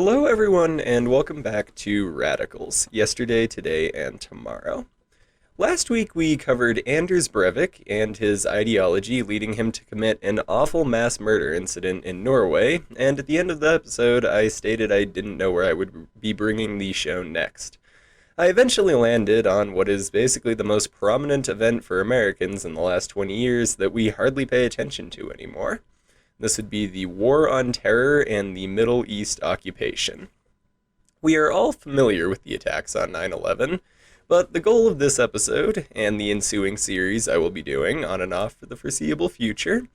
Hello, everyone, and welcome back to Radicals Yesterday, Today, and Tomorrow. Last week we covered Anders Breivik and his ideology leading him to commit an awful mass murder incident in Norway, and at the end of the episode I stated I didn't know where I would be bringing the show next. I eventually landed on what is basically the most prominent event for Americans in the last 20 years that we hardly pay attention to anymore. This would be the War on Terror and the Middle East occupation. We are all familiar with the attacks on 9/11, but the goal of this episode, and the ensuing series I will be doing on and off for the foreseeable future,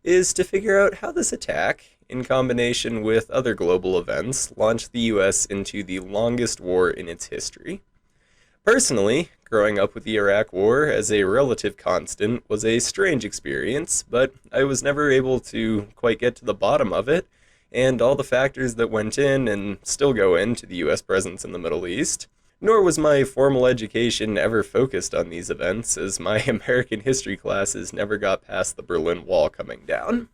is to figure out how this attack, in combination with other global events, launched the US into the longest war in its history. Personally, growing up with the Iraq War as a relative constant was a strange experience, but I was never able to quite get to the bottom of it, and all the factors that went in and still go into the US presence in the Middle East. Nor was my formal education ever focused on these events, as my American history classes never got past the Berlin Wall coming down.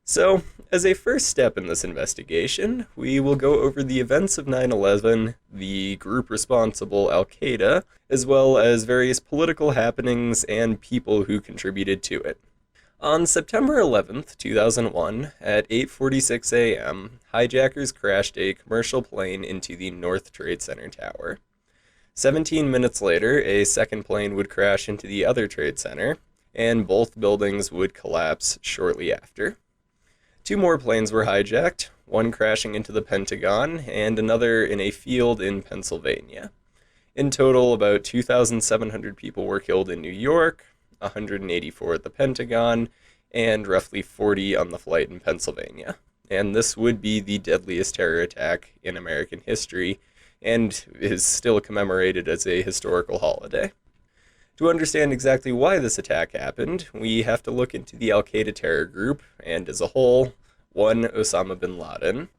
So, as a first step in this investigation, we will go over the events of 9/11, the group responsible, Al-Qaeda, as well as various political happenings and people who contributed to it. On September 11th, 2001, at 8:46 a.m., hijackers crashed a commercial plane into the North Trade Center tower. 17 minutes later, a second plane would crash into the other trade center, and both buildings would collapse shortly after. Two more planes were hijacked, one crashing into the Pentagon and another in a field in Pennsylvania. In total, about 2,700 people were killed in New York, 184 at the Pentagon, and roughly 40 on the flight in Pennsylvania. And this would be the deadliest terror attack in American history, and is still commemorated as a historical holiday. To understand exactly why this attack happened, we have to look into the Al-Qaeda terror group, and as a whole, one Osama bin Laden.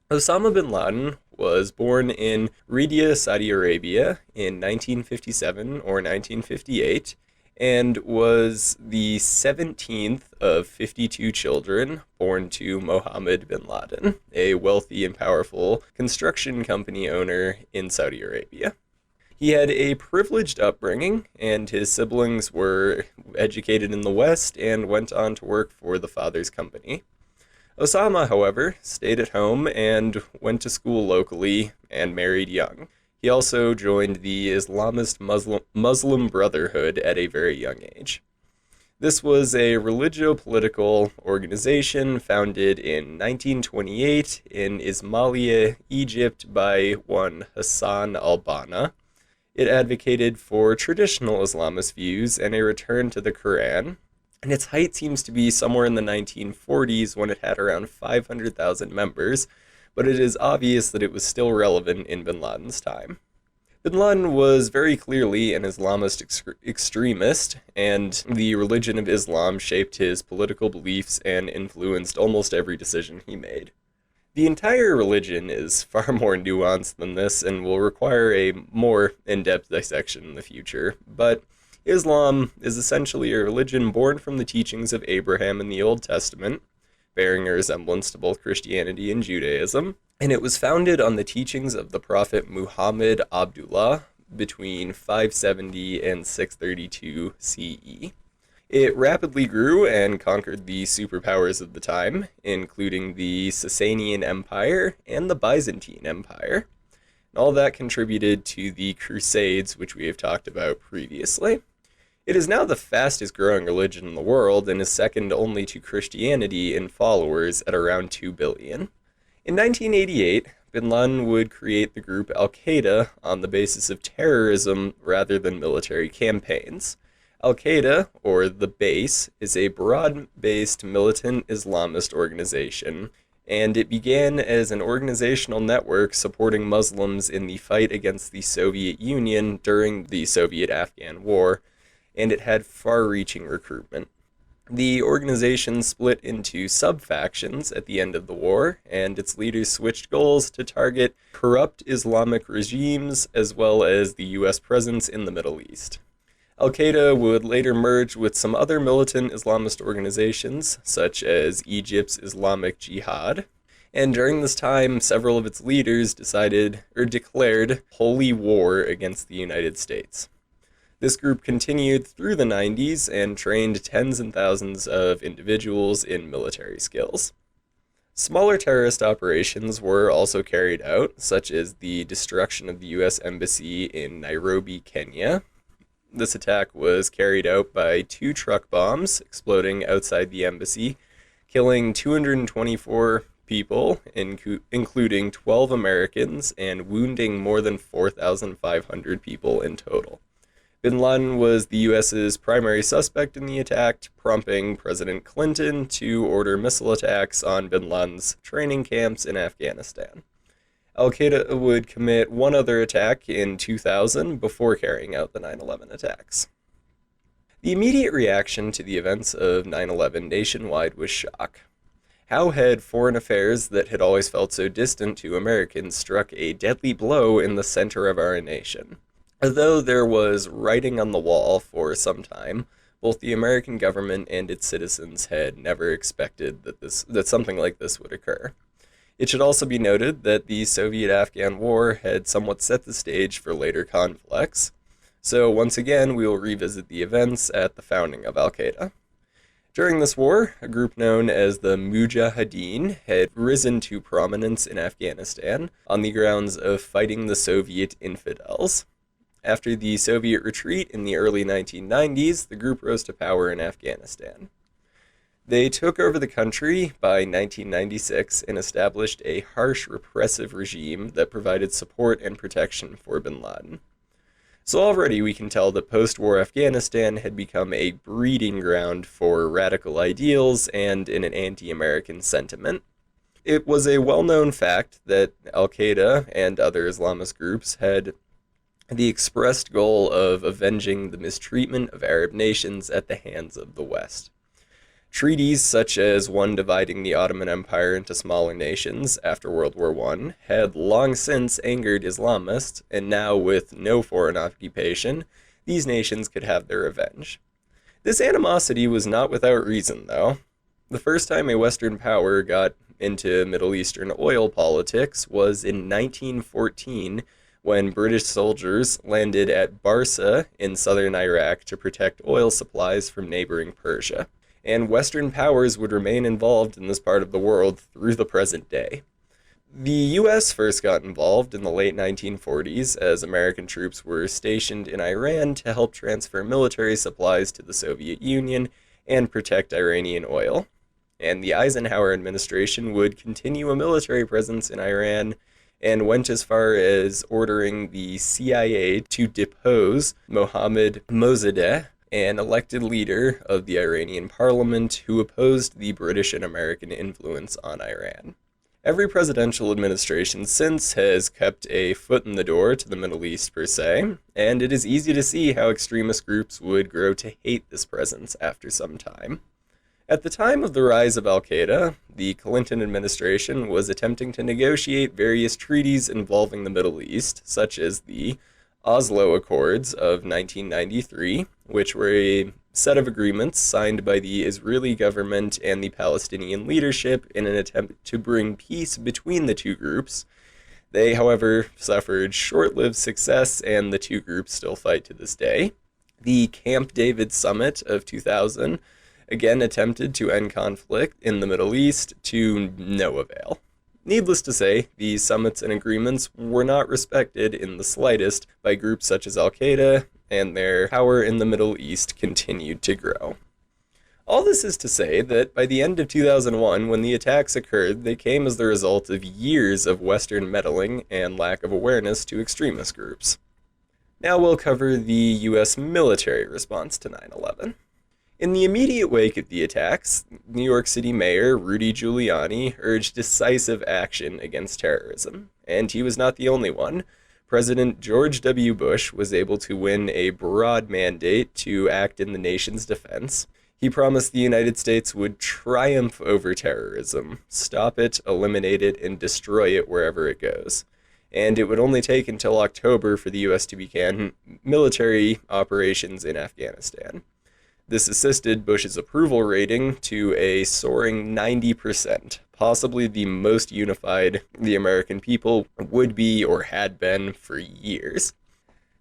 Osama bin Laden was born in Riyadh, Saudi Arabia in 1957 or 1958, and was the 17th of 52 children born to Mohammed bin Laden, a wealthy and powerful construction company owner in Saudi Arabia. He had a privileged upbringing, and his siblings were educated in the West and went on to work for the father's company. Osama, however, stayed at home and went to school locally and married young. He also joined the Islamist Muslim Brotherhood at a very young age. This was a religio-political organization founded in 1928 in Ismailia, Egypt by one Hassan al-Banna. It advocated for traditional Islamist views and a return to the Quran, and its height seems to be somewhere in the 1940s when it had around 500,000 members, but it is obvious that it was still relevant in bin Laden's time. Bin Laden was very clearly an Islamist extremist, and the religion of Islam shaped his political beliefs and influenced almost every decision he made. The entire religion is far more nuanced than this and will require a more in-depth dissection in the future, but Islam is essentially a religion born from the teachings of Abraham in the Old Testament, bearing a resemblance to both Christianity and Judaism, and it was founded on the teachings of the Prophet Muhammad Abdullah between 570 and 632 CE. It rapidly grew and conquered the superpowers of the time, including the Sasanian Empire and the Byzantine Empire. And all that contributed to the Crusades, which we have talked about previously. It is now the fastest growing religion in the world and is second only to Christianity in followers at around 2 billion. In 1988, bin Laden would create the group Al-Qaeda on the basis of terrorism rather than military campaigns. Al-Qaeda, or the Base, is a broad-based militant Islamist organization, and it began as an organizational network supporting Muslims in the fight against the Soviet Union during the Soviet-Afghan War, and it had far-reaching recruitment. The organization split into sub-factions at the end of the war, and its leaders switched goals to target corrupt Islamic regimes as well as the US presence in the Middle East. Al-Qaeda would later merge with some other militant Islamist organizations, such as Egypt's Islamic Jihad, And during this time, several of its leaders decided or declared holy war against the United States. This group continued through the 90s and trained tens and thousands of individuals in military skills. Smaller terrorist operations were also carried out, such as the destruction of the U.S. Embassy in Nairobi, Kenya. This attack was carried out by 2 truck bombs exploding outside the embassy, killing 224 people, including 12 Americans, and wounding more than 4,500 people in total. Bin Laden was the U.S.'s primary suspect in the attack, prompting President Clinton to order missile attacks on bin Laden's training camps in Afghanistan. Al-Qaeda would commit one other attack in 2000 before carrying out the 9/11 attacks. The immediate reaction to the events of 9/11 nationwide was shock. How had foreign affairs that had always felt so distant to Americans struck a deadly blow in the center of our nation? Although there was writing on the wall for some time, both the American government and its citizens had never expected that something like this would occur. It should also be noted that the Soviet-Afghan War had somewhat set the stage for later conflicts. So once again, we will revisit the events at the founding of Al-Qaeda. During this war, a group known as the Mujahideen had risen to prominence in Afghanistan on the grounds of fighting the Soviet infidels. After the Soviet retreat in the early 1990s, the group rose to power in Afghanistan. They took over the country by 1996 and established a harsh, repressive regime that provided support and protection for bin Laden. So already we can tell that post-war Afghanistan had become a breeding ground for radical ideals and an anti-American sentiment. It was a well-known fact that Al-Qaeda and other Islamist groups had the expressed goal of avenging the mistreatment of Arab nations at the hands of the West. Treaties such as one dividing the Ottoman Empire into smaller nations after World War I had long since angered Islamists, and now with no foreign occupation, these nations could have their revenge. This animosity was not without reason, though. The first time a Western power got into Middle Eastern oil politics was in 1914, when British soldiers landed at Barsa in southern Iraq to protect oil supplies from neighboring Persia. And Western powers would remain involved in this part of the world through the present day. The U.S. first got involved in the late 1940s as American troops were stationed in Iran to help transfer military supplies to the Soviet Union and protect Iranian oil. And the Eisenhower administration would continue a military presence in Iran and went as far as ordering the CIA to depose Mohammad Mosaddegh, an elected leader of the Iranian parliament who opposed the British and American influence on Iran. Every presidential administration since has kept a foot in the door to the Middle East per se, and it is easy to see how extremist groups would grow to hate this presence after some time. At the time of the rise of Al-Qaeda, the Clinton administration was attempting to negotiate various treaties involving the Middle East, such as the Oslo Accords of 1993, which were a set of agreements signed by the Israeli government and the Palestinian leadership in an attempt to bring peace between the two groups. They, however, suffered short-lived success, and the two groups still fight to this day. The Camp David Summit of 2000 again attempted to end conflict in the Middle East to no avail. Needless to say, these summits and agreements were not respected in the slightest by groups such as Al-Qaeda, and their power in the Middle East continued to grow. All this is to say that by the end of 2001, when the attacks occurred, they came as the result of years of Western meddling and lack of awareness to extremist groups. Now we'll cover the U.S. military response to 9/11. In the immediate wake of the attacks, New York City Mayor Rudy Giuliani urged decisive action against terrorism, and he was not the only one. President George W. Bush was able to win a broad mandate to act in the nation's defense. He promised the United States would triumph over terrorism, stop it, eliminate it, and destroy it wherever it goes. And it would only take until October for the U.S. to begin military operations in Afghanistan. This assisted Bush's approval rating to a soaring 90%, possibly the most unified the American people would be or had been for years.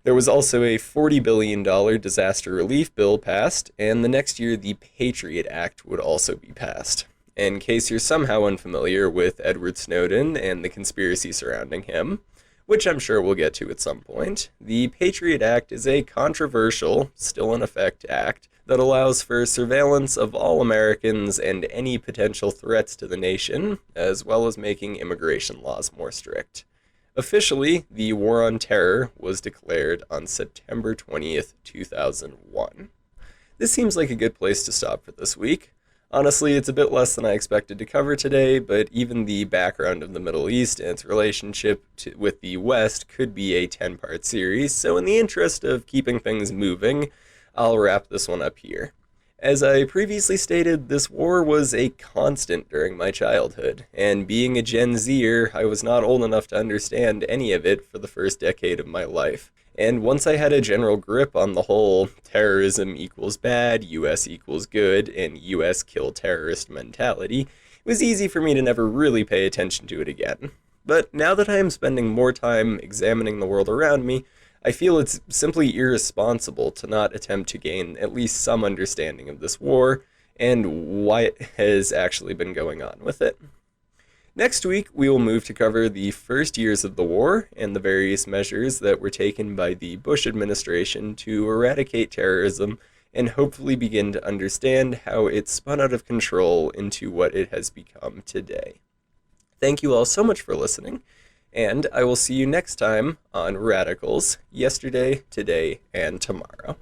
There was also a $40 billion disaster relief bill passed, and the next year the Patriot Act would also be passed. In case you're somehow unfamiliar with Edward Snowden and the conspiracy surrounding him, which I'm sure we'll get to at some point, the Patriot Act is a controversial, still in effect act that allows for surveillance of all Americans and any potential threats to the nation, as well as making immigration laws more strict. Officially, the War on Terror was declared on September 20th, 2001. This seems like a good place to stop for this week. Honestly, it's a bit less than I expected to cover today, but even the background of the Middle East and its relationship with the West could be a 10-part series, so in the interest of keeping things moving, I'll wrap this one up here. As I previously stated, this war was a constant during my childhood, and being a Gen Zer, I was not old enough to understand any of it for the first decade of my life. And once I had a general grip on the whole terrorism equals bad, US equals good, and US kill terrorist mentality, it was easy for me to never really pay attention to it again. But now that I am spending more time examining the world around me, I feel it's simply irresponsible to not attempt to gain at least some understanding of this war and why it has actually been going on with it. Next week, we will move to cover the first years of the war and the various measures that were taken by the Bush administration to eradicate terrorism and hopefully begin to understand how it spun out of control into what it has become today. Thank you all so much for listening, and I will see you next time on Radicals, Yesterday, Today, and Tomorrow.